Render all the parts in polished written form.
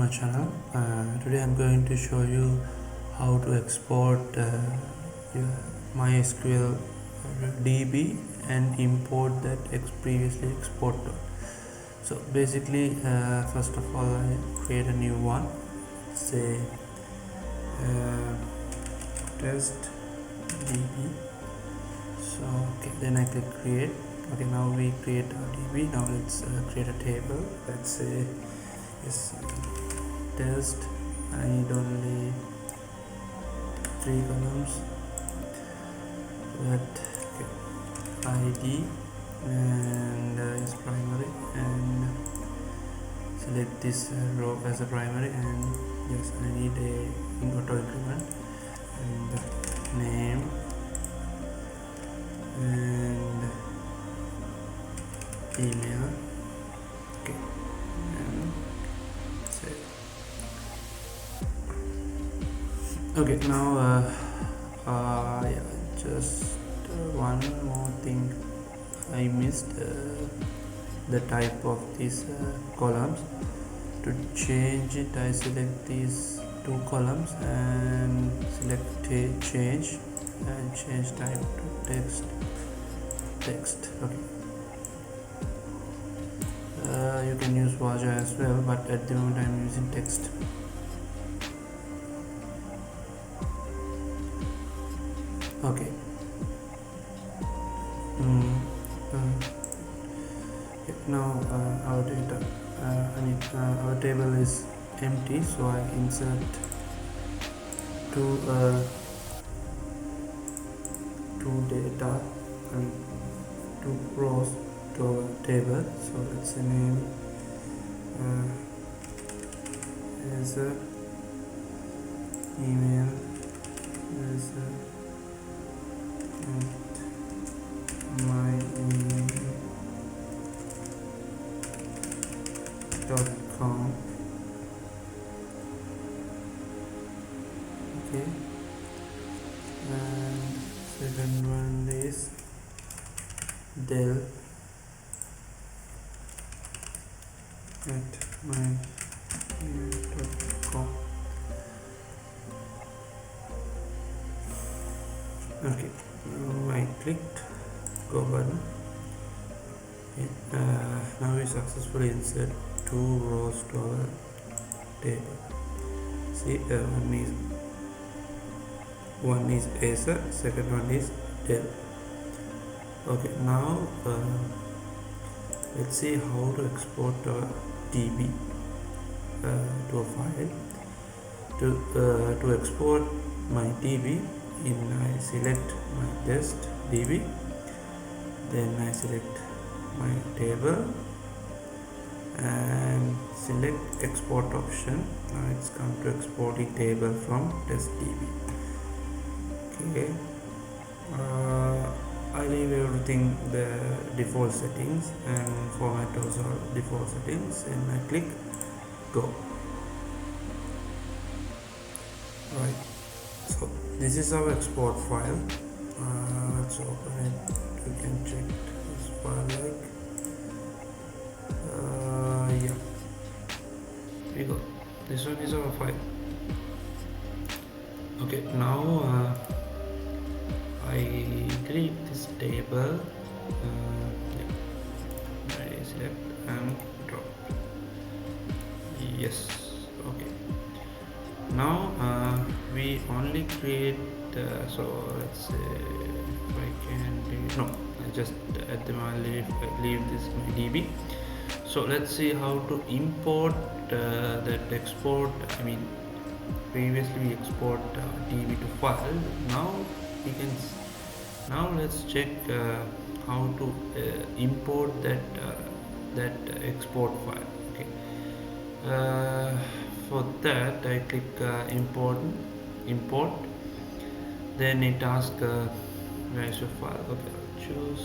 my channel. Today I'm going to show you how to export your MySQL DB and import that previously exported. So basically, first of all, I create a new one. Say test DB. So okay, then I click create. Okay, now we create our DB. Now let's create a table. Let's say yes, test. I need only 3 columns. That okay, ID and is primary, and select this row as a primary, and yes, I need a auto increment and the name and email. Okay, and save. Okay, now yeah, just one more thing I missed, the type of these columns. To change it, I select these 2 columns and select change and change type to text. Okay, you can use Vaja as well, but at the moment I'm using text. Okay. Now our data, our table is empty, so I insert two data, two rows to our table. So let's name as a email as a my email.com. Okay, and second one is del at my email.com. Okay, now I clicked go button. Now we successfully insert 2 rows to our table. See, one is Acer, second one is Dell. Okay, now let's see how to export our DB to a file. To export my DB, I select my test DB, then I select my table and select export option. Now it's come to exporting table from test DB. Okay, I leave everything the default settings and format also default settings, and I click go. Right, so this is our export file. Let's open it. You can check this file like yeah, here we go. This one is our file. Okay, now I delete this table. Yeah, I select and drop. Yes. Okay, now we only create so let's say if I can do, no, I just at the moment leave this my DB. So let's see how to import that export. Previously we export DB to file. Now we can let's check how to import that export file. Okay, for that I click import, then it asks where is your file. Okay, I'll choose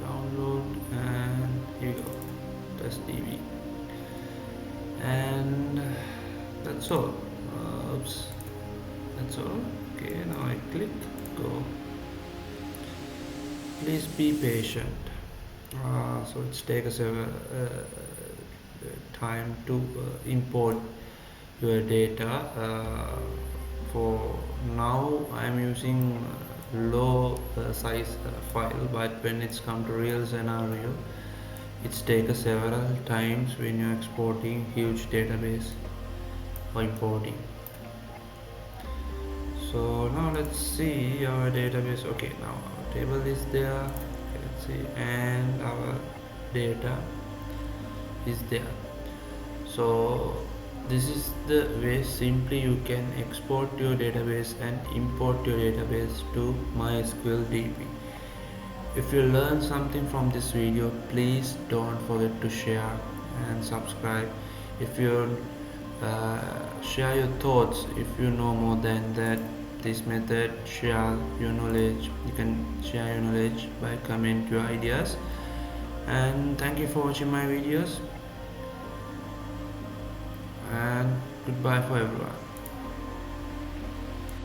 download, and here we go, test DB, and that's all. Oops, that's all. Okay, now I click go. Please be patient. So it's take us a time to import your data. For now I'm using low size file, but when it's come to real scenario, it's taken several times when you're exporting huge database or importing. So now let's see our database. Okay, now our table is there. Let's see, and our data is there. So this is the way simply you can export your database and import your database to MySQL DB. If you learned something from this video, please don't forget to share and subscribe. If you share your thoughts, if you know more than that this method, share your knowledge. You can share your knowledge by comment your ideas. And thank you for watching my videos, and goodbye for everyone.